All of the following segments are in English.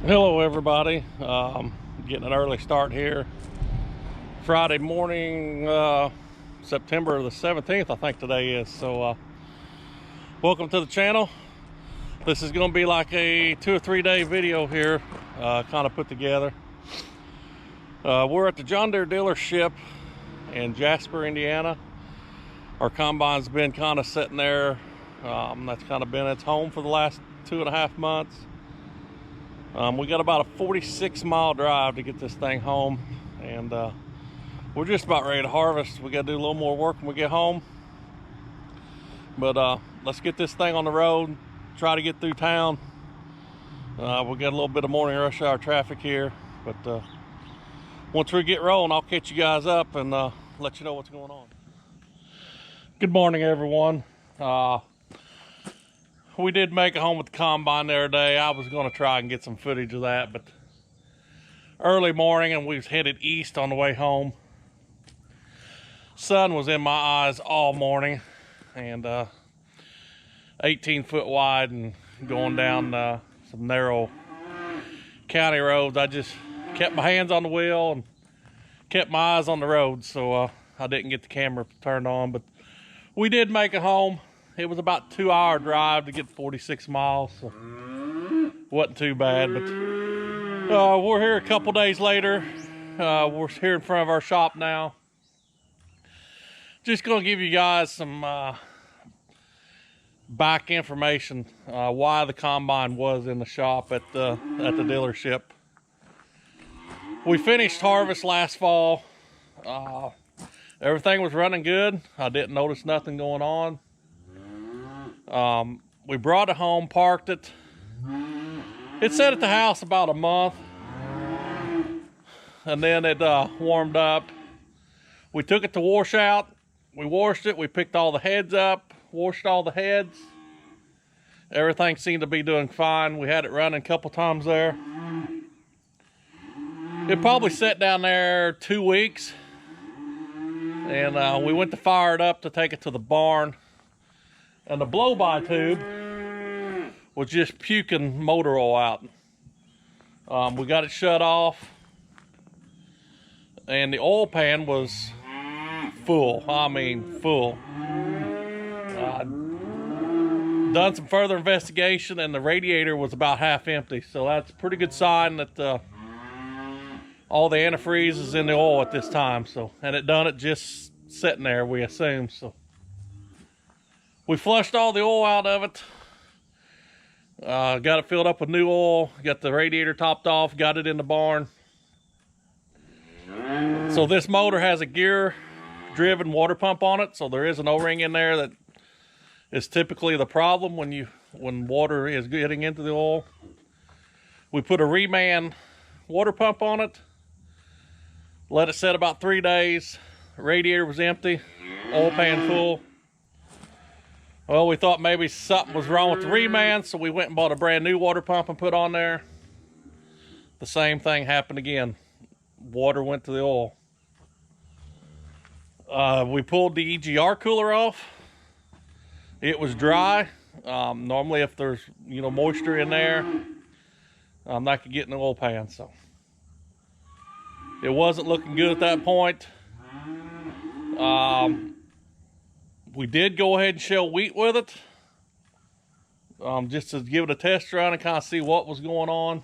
Hello everybody, getting an early start here. Friday morning, September the 17th I think today is. So welcome to the channel. This is going to be like a 2 or 3 day video here, kind of put together. We're at the John Deere dealership in Jasper, Indiana. Our combine's been kind of sitting there. That's kind of been its home for the last 2.5 months. We got about a 46-mile drive to get this thing home, and we're just about ready to harvest. We got to do a little more work when we get home, but let's get this thing on the road, try to get through town. We got a little bit of morning rush hour traffic here, but once we get rolling, I'll catch you guys up and let you know what's going on. Good morning, everyone. We did make it home with the combine the other day. I was going to try and get some footage of that, but early morning and we was headed east on the way home. Sun was in my eyes all morning, and 18 foot wide and going down some narrow county roads. I just kept my hands on the wheel and kept my eyes on the road, so I didn't get the camera turned on, but we did make it home. It was about a 2-hour drive to get 46 miles, so wasn't too bad. But we're here a couple days later. We're here in front of our shop now. Just gonna give you guys some back information why the combine was in the shop at the dealership. We finished harvest last fall. Everything was running good. I didn't notice nothing going on. We brought it home, parked it. It sat at the house about a month, and then it warmed up. We took it to wash out. We washed it. We picked all the heads up, washed all the heads. Everything seemed to be doing fine. We had it running a couple times there. It probably sat down there 2 weeks, and we went to fire it up to take it to the barn. And the blow-by tube was just puking motor oil out. We got it shut off, and the oil pan was full. I mean, full. Done some further investigation, and the radiator was about half empty. So that's a pretty good sign that all the antifreeze is in the oil at this time. So, and it done it just sitting there, we assume. So we flushed all the oil out of it. Got it filled up with new oil. Got the radiator topped off. Got it in the barn. So this motor has a gear-driven water pump on it. So there is an O-ring in there that is typically the problem when water is getting into the oil. We put a reman water pump on it. Let it set about 3 days. Radiator was empty. Oil pan full. Well, we thought maybe something was wrong with the reman, so we went and bought a brand new water pump and put on there. The same thing happened again. Water went to the oil. We pulled the EGR cooler off. It was dry. Normally if there's moisture in there, that could get in the oil pan. So it wasn't looking good at that point. We did go ahead and shell wheat with it, just to give it a test run and kind of see what was going on.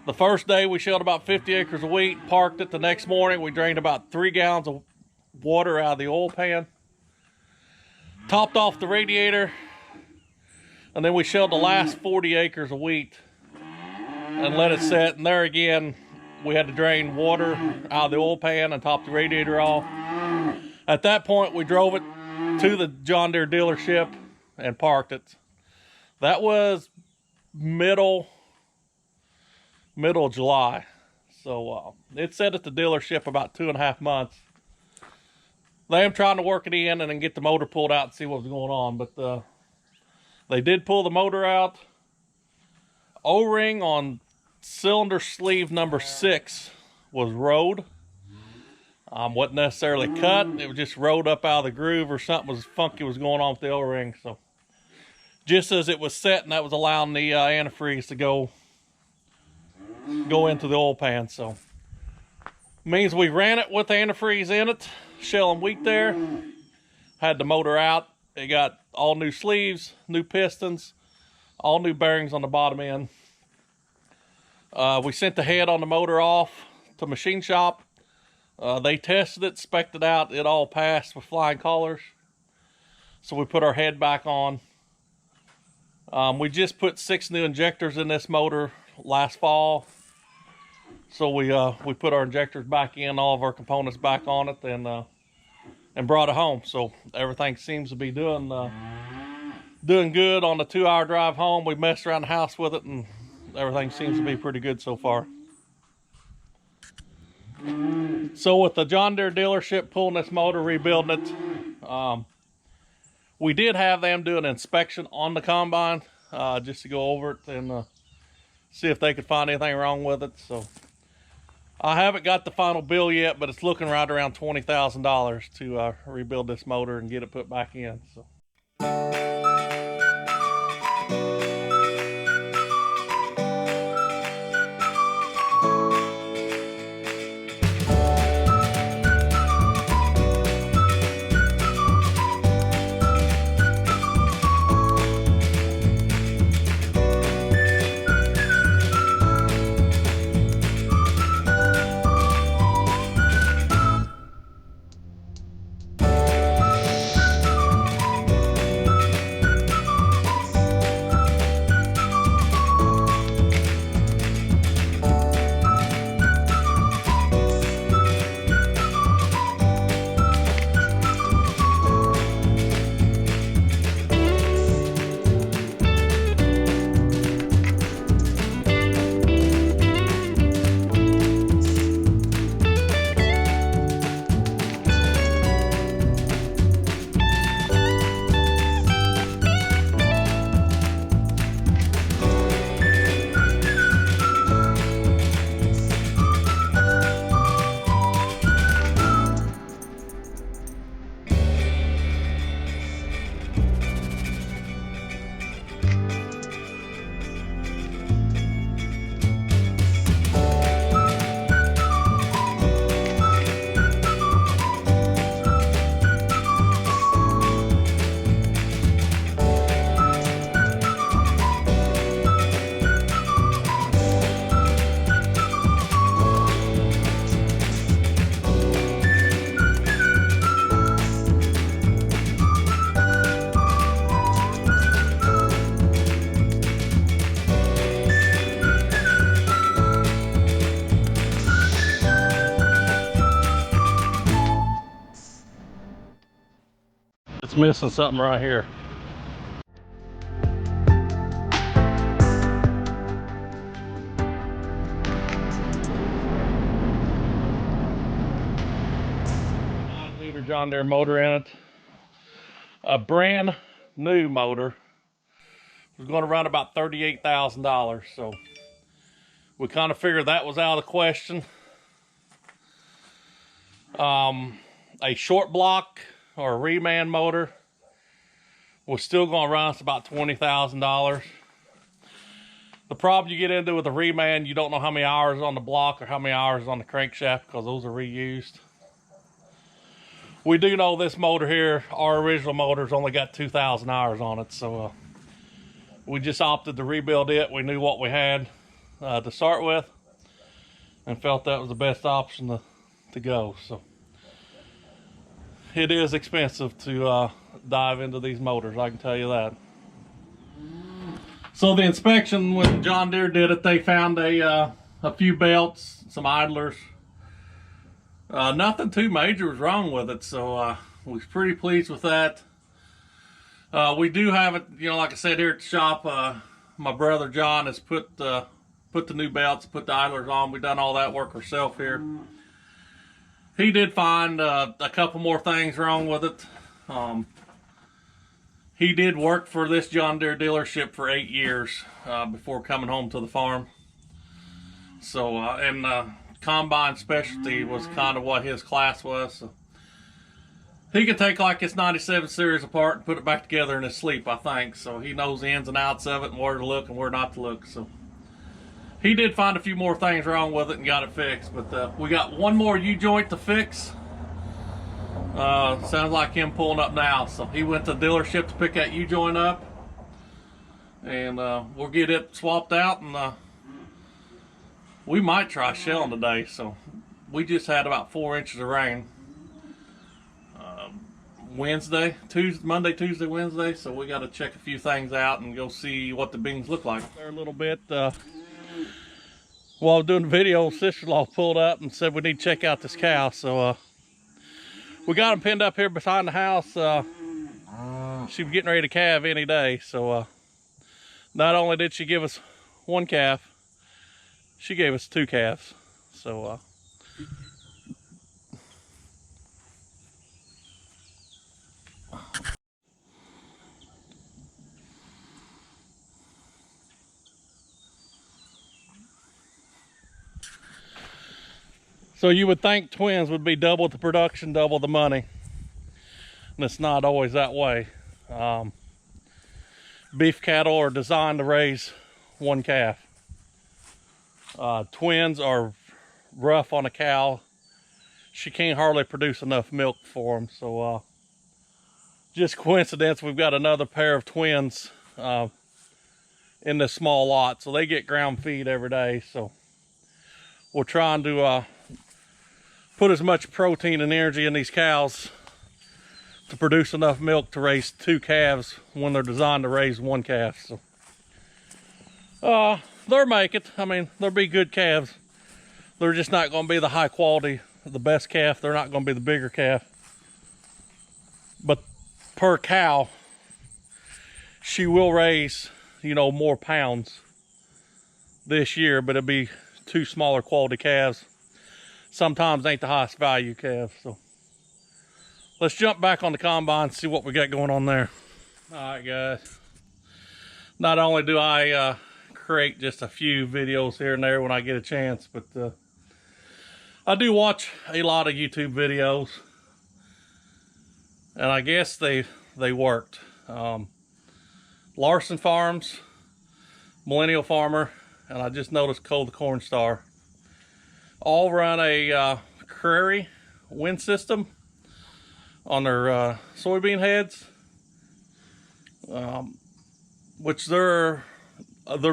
The first day we shelled about 50 acres of wheat, parked it. The next morning we drained about 3 gallons of water out of the oil pan, topped off the radiator, and then we shelled the last 40 acres of wheat and let it set. And there again, we had to drain water out of the oil pan and top the radiator off. At that point, we drove it to the John Deere dealership and parked it. That was middle of July. So it sat at the dealership about 2.5 months. They am trying to work it in and then get the motor pulled out and see what's going on. But they did pull the motor out. O-ring on cylinder sleeve number 6 was rode. Wasn't necessarily cut. It was just rode up out of the groove, or something was funky was going on with the O-ring. So just as it was setting, that was allowing the antifreeze to go go into the oil pan. So means we ran it with antifreeze in it, shell and wheat there. Had the motor out. It got all new sleeves, new pistons, all new bearings on the bottom end. We sent the head on the motor off to machine shop. They tested it, spec'd it out. It all passed with flying colors. So we put our head back on. We just put 6 new injectors in this motor last fall. So we put our injectors back in, all of our components back on it, and brought it home. So everything seems to be doing good on the 2-hour drive home. We messed around the house with it, and everything seems to be pretty good so far. So with the John Deere dealership pulling this motor, rebuilding it, we did have them do an inspection on the combine just to go over it and see if they could find anything wrong with it. So I haven't got the final bill yet, but it's looking right around $20,000 to rebuild this motor and get it put back in. So. It's missing something right here. Liter John Deere motor in it. A brand new motor. It was going to run about $38,000, so we kind of figured that was out of the question. A short block or a reman motor was still going to run us about $20,000. The problem you get into with a reman, you don't know how many hours on the block or how many hours on the crankshaft because those are reused. We do know this motor here, our original motor's only got 2,000 hours on it, so we just opted to rebuild it. We knew what we had to start with and felt that was the best option to go. So it is expensive to dive into these motors, I can tell you that. So the inspection when John Deere did it, they found a few belts, some idlers. Nothing too major was wrong with it, so we was pretty pleased with that. We do have it, you know, like I said here at the shop, my brother John has put the new belts, put the idlers on. We've done all that work ourselves here. He did find a couple more things wrong with it. He did work for this John Deere dealership for 8 years before coming home to the farm. So, and combine specialty was kind of what his class was. So he could take like his 97 series apart and put it back together in his sleep, I think. So he knows the ins and outs of it and where to look and where not to look. So he did find a few more things wrong with it and got it fixed, but we got one more U-joint to fix. Sounds like him pulling up now, so he went to the dealership to pick that U-joint up, and we'll get it swapped out, and we might try shelling today. So we just had about 4 inches of rain Monday, Tuesday, Wednesday, so we got to check a few things out and go see what the beans look like. There a little bit while I was doing the video, sister-in-law pulled up and said we need to check out this cow, so we got him pinned up here behind the house. She was getting ready to calve any day, so not only did she give us one calf, she gave us 2 calves. So so you would think twins would be double the production, double the money, and it's not always that way. Beef cattle are designed to raise 1 calf. Twins are rough on a cow. She can't hardly produce enough milk for them, so just coincidence we've got another pair of twins in this small lot, so they get ground feed every day. So we're trying to put as much protein and energy in these cows to produce enough milk to raise 2 calves when they're designed to raise 1 calf. So they'll make it. I mean, they'll be good calves. They're just not going to be the high quality, the best calf. They're not going to be the bigger calf. But per cow, she will raise, you know, more pounds this year, but it'll be 2 smaller quality calves. Sometimes ain't the highest value calves. So let's jump back on the combine and see what we got going on there. All right, guys. Not only do I create just a few videos here and there when I get a chance, but I do watch a lot of YouTube videos, and I guess they worked. Larson Farms, Millennial Farmer, and I just noticed Cole the Corn Star all run a Crary Wind System on their soybean heads, which they're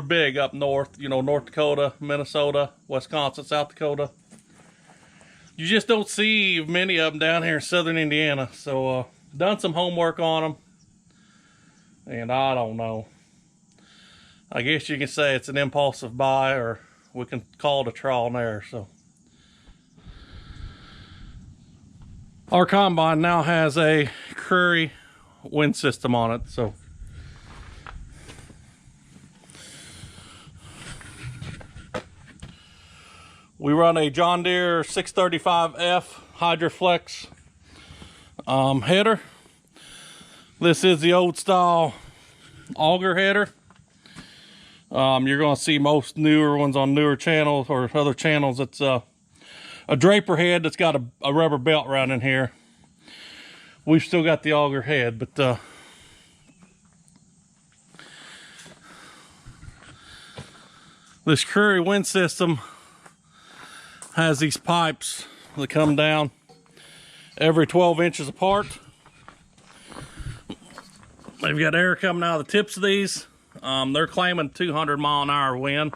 big up north, you know, North Dakota, Minnesota, Wisconsin, South Dakota. You just don't see many of them down here in southern Indiana. So done some homework on them, and I don't know, I guess you can say it's an impulsive buy, or we can call it a trial and error. So our combine now has a Crary Wind System on it. So we run a John Deere 635F Hydroflex header. This is the old style auger header. You're going to see most newer ones on newer channels or other channels. It's a draper head that's got a rubber belt right in here. We've still got the auger head, but this Crary Wind System has these pipes that come down every 12 inches apart. They've got air coming out of the tips of these. They're claiming 200-mile-an-hour wind,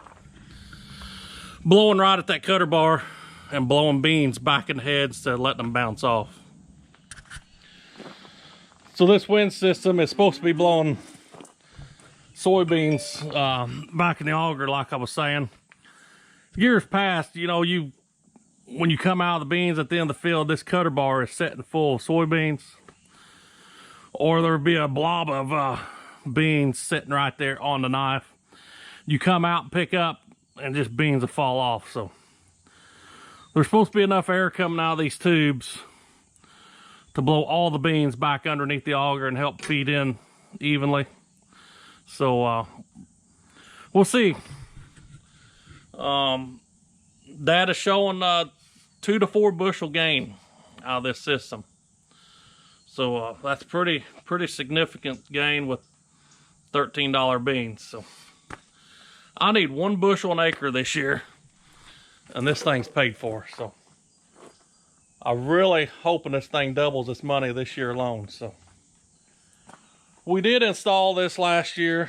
blowing right at that cutter bar and blowing beans back in the heads to let them bounce off. So this wind system is supposed to be blowing soybeans back in the auger, like I was saying. Years past, you know, when you come out of the beans at the end of the field, this cutter bar is setting full of soybeans, or there'll be a blob of beans sitting right there on the knife. You come out and pick up, and just beans will fall off. So there's supposed to be enough air coming out of these tubes to blow all the beans back underneath the auger and help feed in evenly. So we'll see. Data showing 2 to 4 bushel gain out of this system. So that's pretty significant gain with $13 beans. So I need 1 bushel an acre this year, and this thing's paid for. So I'm really hoping this thing doubles its money this year alone. So we did install this yesterday.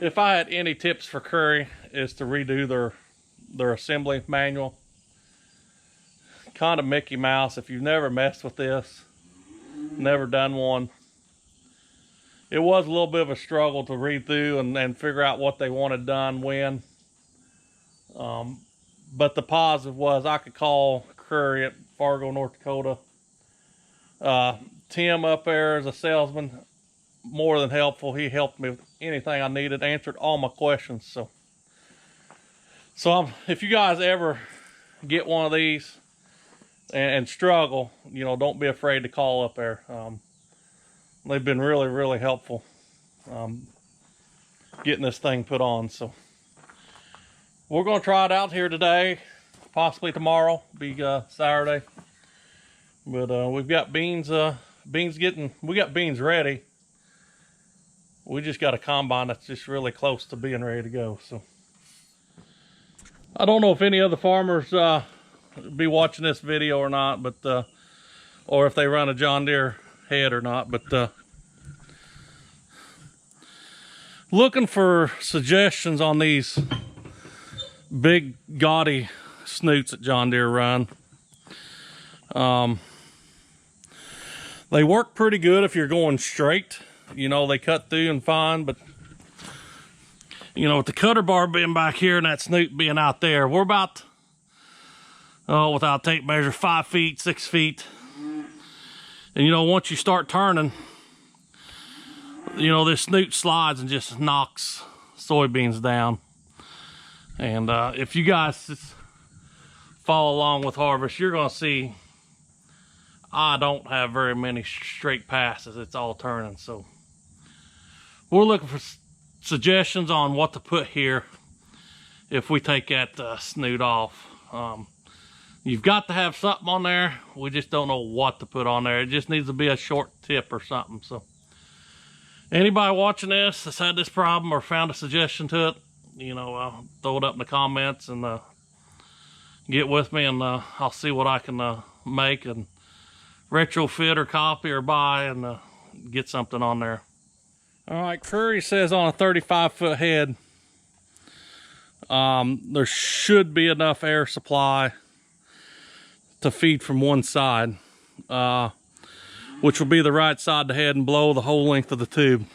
If I had any tips for Crary, is to redo their assembly manual. Kind of Mickey Mouse. If you've never messed with this, never done one, it was a little bit of a struggle to read through and figure out what they wanted done when. But the positive was I could call Crary at Fargo, North Dakota. Tim up there as a salesman, more than helpful. He helped me with anything I needed, answered all my questions. So if you guys ever get one of these and struggle, you know, don't be afraid to call up there. They've been really, really helpful getting this thing put on. So we're going to try it out here today, possibly tomorrow, be Saturday. But we've got beans we got beans ready. We just got a combine that's just really close to being ready to go. So I don't know if any other farmers be watching this video or not, but or if they run a John Deere head or not, but looking for suggestions on these big gaudy snoots that John Deere run. They work pretty good if you're going straight. You know, they cut through and fine, but you know, with the cutter bar being back here and that snoot being out there, we're about, without tape measure, 5 feet, 6 feet. And you know, once you start turning, you know, this snoot slides and just knocks soybeans down. And if you guys just follow along with harvest, you're gonna see I don't have very many straight passes. It's all turning. So we're looking for suggestions on what to put here if we take that snoot off. You've got to have something on there. We just don't know what to put on there. It just needs to be a short tip or something. So anybody watching this that's had this problem or found a suggestion to it, you know, throw it up in the comments and get with me, and I'll see what I can make and retrofit or copy or buy and get something on there. All right, Crary says on a 35-foot head, there should be enough air supply to feed from one side, which will be the right side of the head and blow the whole length of the tube.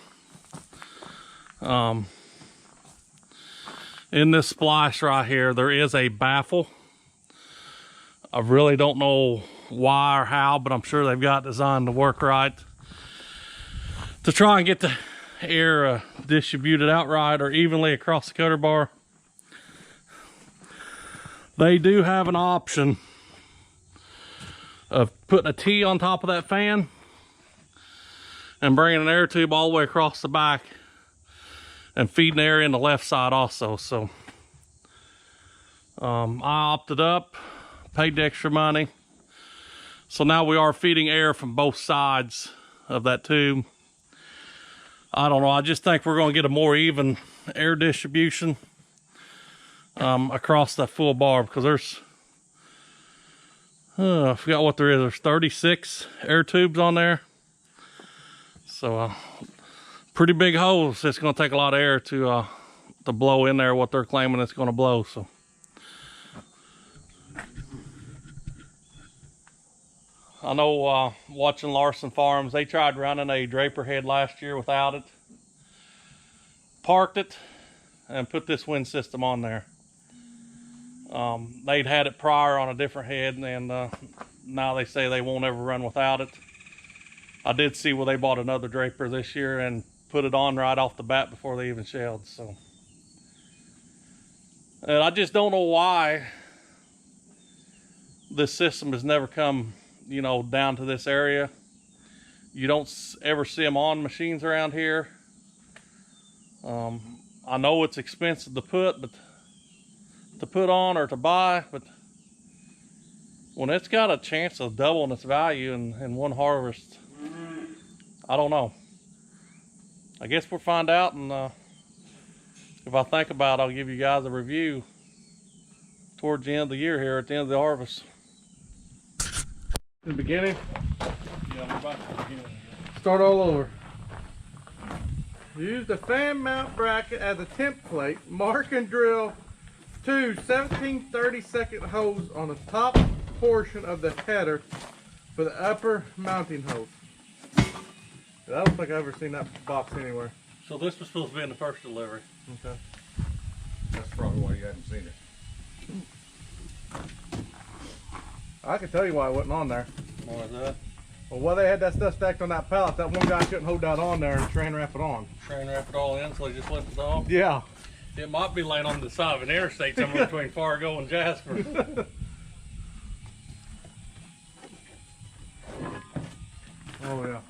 In this splice right here, there is a baffle. I really don't know why or how, but I'm sure they've got it designed to work right to try and get the air distributed out right or evenly across the cutter bar. They do have an option of putting a T on top of that fan and bringing an air tube all the way across the back and feeding air in the left side also. So I opted up, paid the extra money. So now we are feeding air from both sides of that tube. I don't know, I just think we're going to get a more even air distribution across that full bar, because there's, I forgot what there is, there's 36 air tubes on there. So pretty big holes. It's going to take a lot of air to blow in there what they're claiming it's going to blow. So I know watching Larson Farms, they tried running a draper head last year without it, parked it, and put this wind system on there. They'd had it prior on a different head, and now they say they won't ever run without it. I did see where they bought another draper this year and put it on right off the bat before they even shelled. So, and I just don't know why this system has never come, you know, down to this area. You don't ever see them on machines around here. I know it's expensive to put on or to buy, but when it's got a chance of doubling its value in one harvest, I don't know. I guess we'll find out, and if I think about it, I'll give you guys a review towards the end of the year here, at the end of the harvest. In the beginning? Yeah, we're about to the beginning. Start all over. Use the fan mount bracket as a template. Mark and drill two 17/32 holes on the top portion of the header for the upper mounting holes. I don't think I've ever seen that box anywhere. So this was supposed to be in the first delivery. Okay. That's probably why you haven't seen it. I can tell you why it wasn't on there. Why is that? Well, why they had that stuff stacked on that pallet, that one guy couldn't hold that on there and train wrap it on. Train wrap it all in, so they just left it off? Yeah. It might be laying on the side of an interstate somewhere between Fargo and Jasper. Oh, yeah.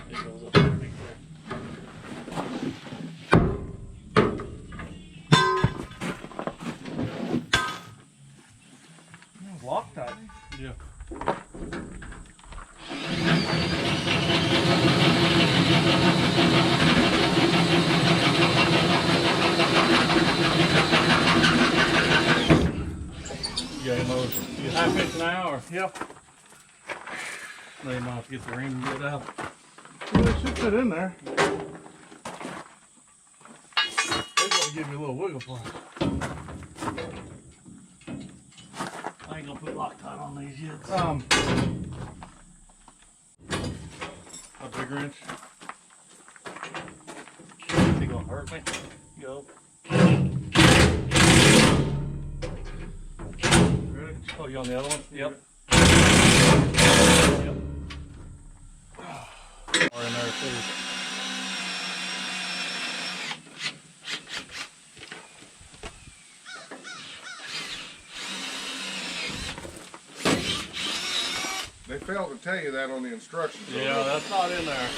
It goes up underneath It's Loctite. there. Yeah. You half inch an hour. Yep. They might have to get the ring and get it out. Well, it should fit in there. They're going to give me a little wiggle for it. I ain't gonna put Loctite on these yet. A big wrench. Is he gonna hurt me? Go. Ready? Oh, you on the other one? Yep. Yep. Or in there too. They failed to tell you that on the instructions. Yeah, that's not in there.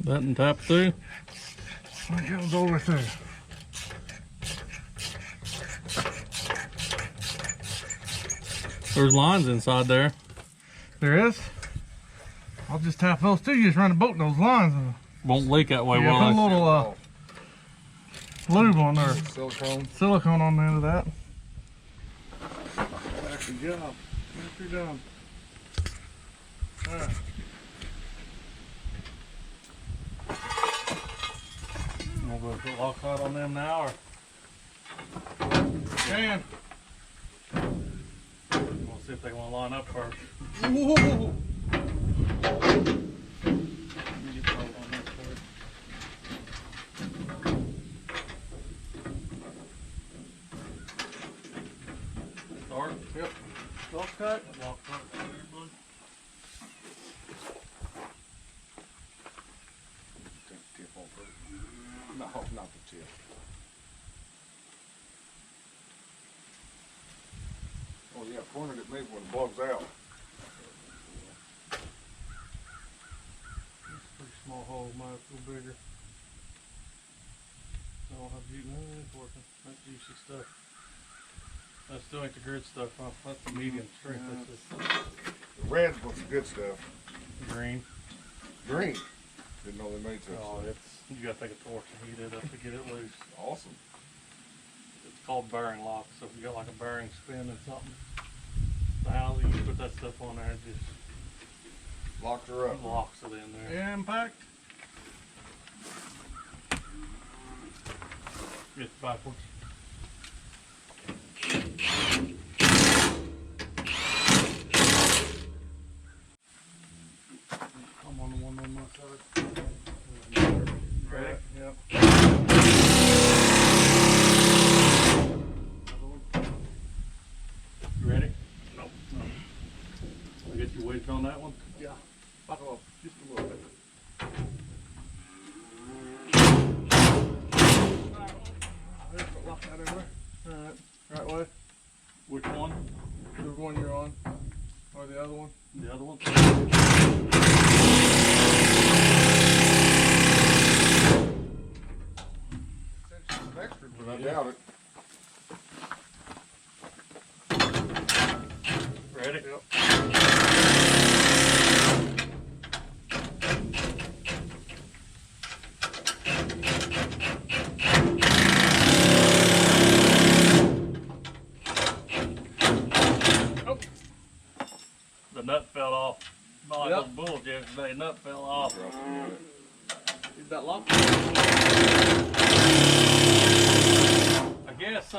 Button tap through. It goes over through. There's lines inside there. There is. I'll just tap those two. You just run the boat in those lines. Won't leak that way, Yeah, will put a it? little lube on there. Silicone. Silicone on the end of that. Good job. Nicely done. Alright. I'm gonna put Loctite on them now, or Can. we'll see if they want to line up first. Ooh. Let me get the bolt on this first. Start. Yep. Lock cut. Loctite. Everybody. Take the tip off of it. No, not the tip. Oh yeah, point it at me when it bugs out. Pretty small hole, mine's a little bigger. I don't have juice. No, it's working. That's juicy stuff. That still ain't the grid stuff, huh? That's the medium strength. Yeah. That's The red's what's the good stuff. the green. Green. Didn't know they made such Oh, stuff. it's, you gotta take a torch and heat it up to get it loose. Awesome. It's called bearing lock. So if you got like a bearing spin and something, the housing, you put that stuff on there and it just Locked her up. locks it in there. Impact. It's backwards. I'm on the one on my side. Ready? Yep. You ready? Nope. No. I get your wedge on that one. Yeah. Buckle up just a little bit. Right over. Alright. Right way. Which one? The one you're on. Or the other one. The other one? Extra, but I doubt it. Ready? Yep. Oh. The nut fell off. Like Yep. those bulls yesterday, nut fell off. Is that locked? I guess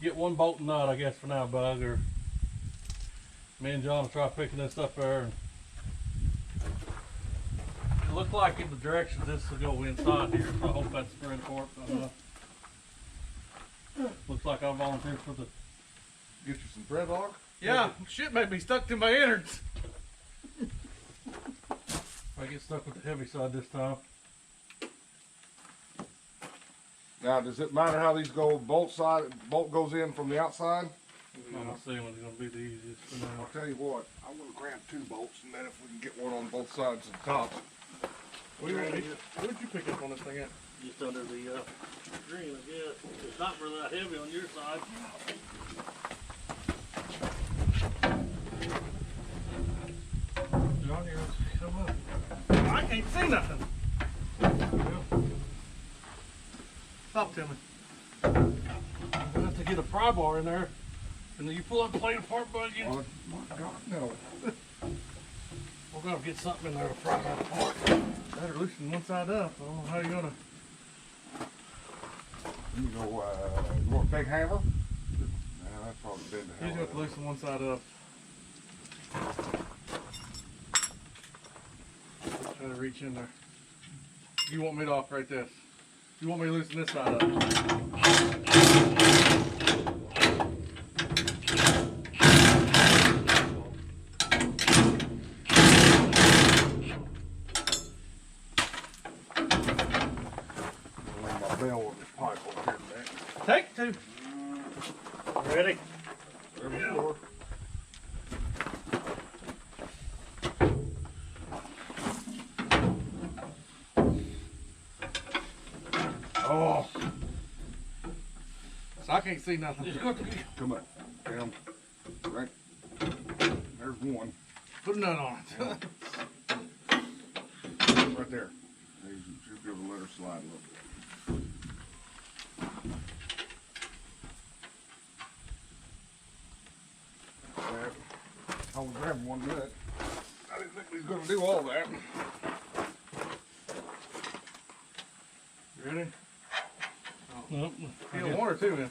get one bolt and nut, I guess, for now, Bug, or me and John will try picking this up there. It looked like in the direction this will go inside here, so I hope that's spread apart. Looks like I volunteered for the. Get you some thread lock? Yeah, shit may be stuck to my innards. I get stuck with the heavy side this time. Now, does it matter how these go? Bolt goes in from the outside? I'm gonna see what's gonna be the easiest for now. I'll tell you what, I'm gonna grab 2 bolts, and then if we can get one on both sides of the tops. What did you pick up on this thing at? Just under the screen, I guess. It's not really that heavy on your side. John, you're come up. I can't see nothing. Stop, Timmy. I'm gonna have to get a pry bar in there. And then you pull that plate apart, Bud. Oh, my God, no. We're gonna get something in there to pry that apart. Better loosen one side up. I don't know how you're gonna. You go, you want a big hammer? Nah, that's probably been the He's hell got to loosen one side up. Try to reach in there. You want me to operate this? You want me to loosen this side up? My bell with this pipe over here, man. Take 2. Ready? There we go. Oh, So I can't see nothing. come on, down, right. There's one, Put a nut on it. right there. You should be able to let her slide a little bit. I was grabbing 1 minute. I didn't think we was gonna do all that. You ready? Nope. You got 1 or 2 in?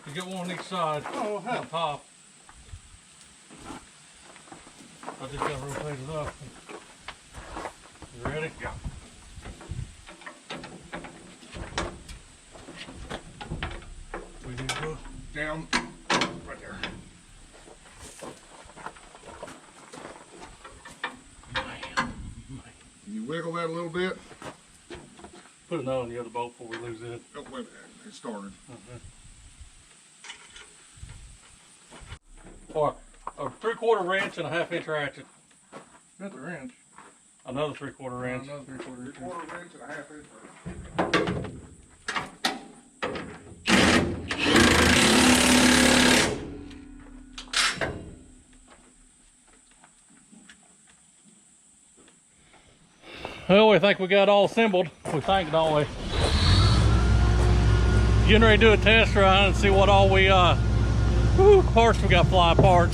You get one on each side. Oh, hell. On top. I just gotta rotate it up. You ready? Yeah. We need to go. Down, right there. You wiggle that a little bit. Put a nut on the other bolt before we lose it. Oh, wait a minute, it started. Or a 3/4 wrench and a 1/2 inch ratchet. Got the wrench. Another 3/4 wrench. Another 3/4 inch. 3/4 wrench and a 1/2 inch. Well, we think we got all assembled. We think, don't we? Getting ready to do a test run and see what all parts we got fly apart.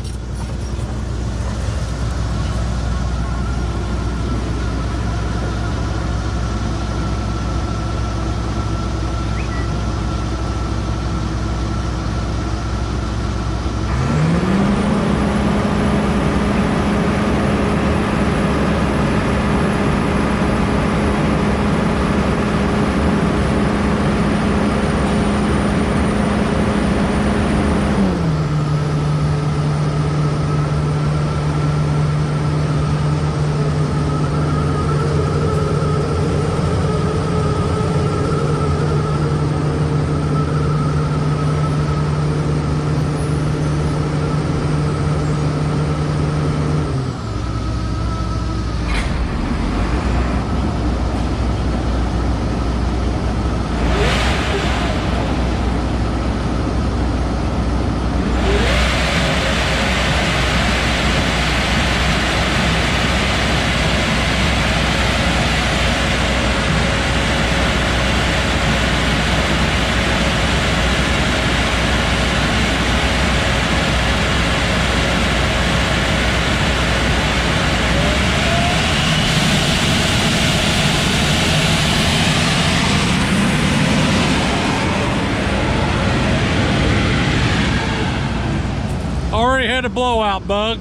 out, Bug.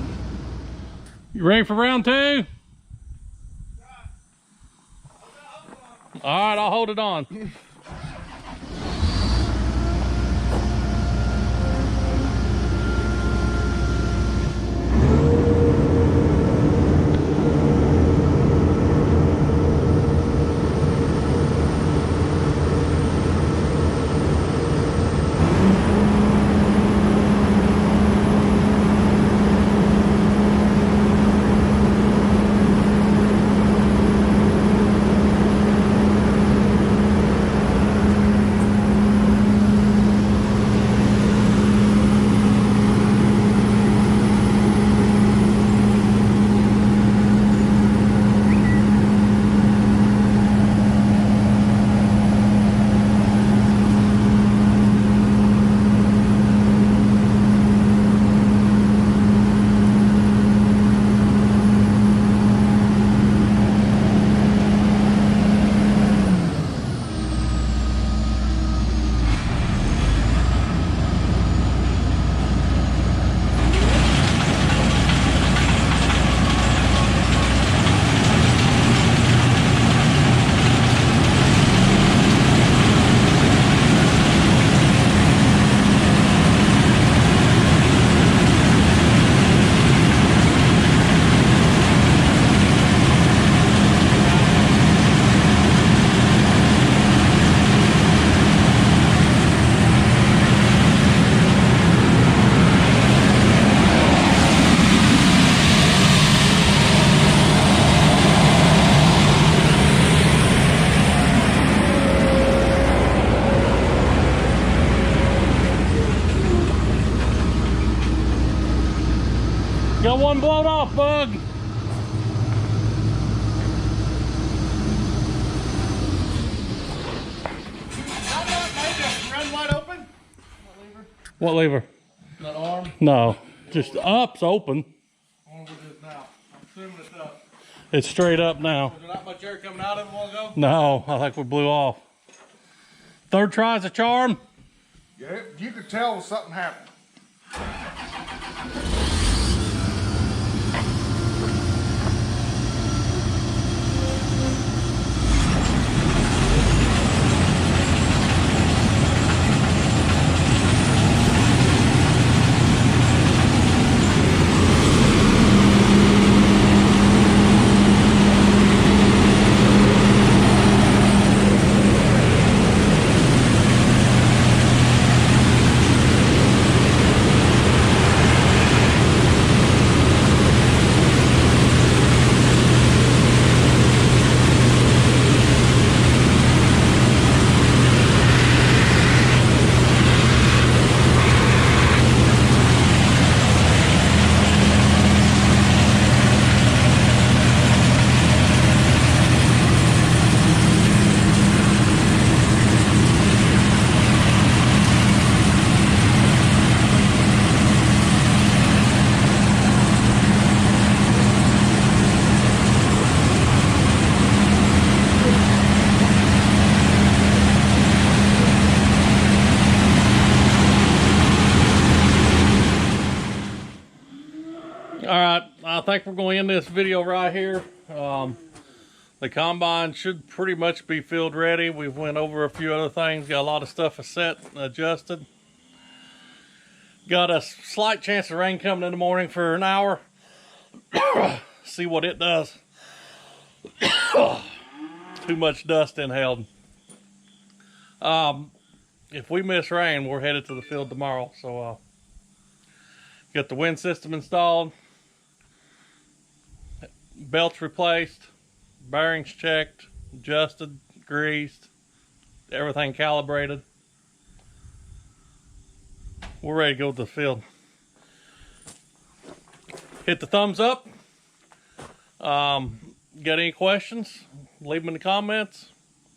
You ready for round 2? All right, I'll hold it on. Got one blown off, Bug. Run wide open? What lever? That arm? No, just up's open. I wonder what it is now. I'm assuming it's up. It's straight up now. Was there not much air coming out of it a while ago? No, I think we blew off. Third try's a charm. Yeah, you could tell something happened. All right, I think we're going to end this video right here. The combine should pretty much be field ready. We've went over a few other things. Got a lot of stuff set and adjusted. Got a slight chance of rain coming in the morning for an hour. See what it does. Too much dust inhaled. If we miss rain, we're headed to the field tomorrow. So got the wind system installed, belts replaced, bearings checked, adjusted, greased, everything calibrated. We're ready to go to the field. Hit the thumbs up. Got any questions? Leave them in the comments.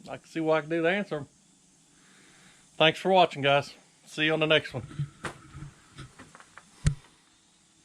I can see what I can do to answer them. Thanks for watching, guys. See you on the next one.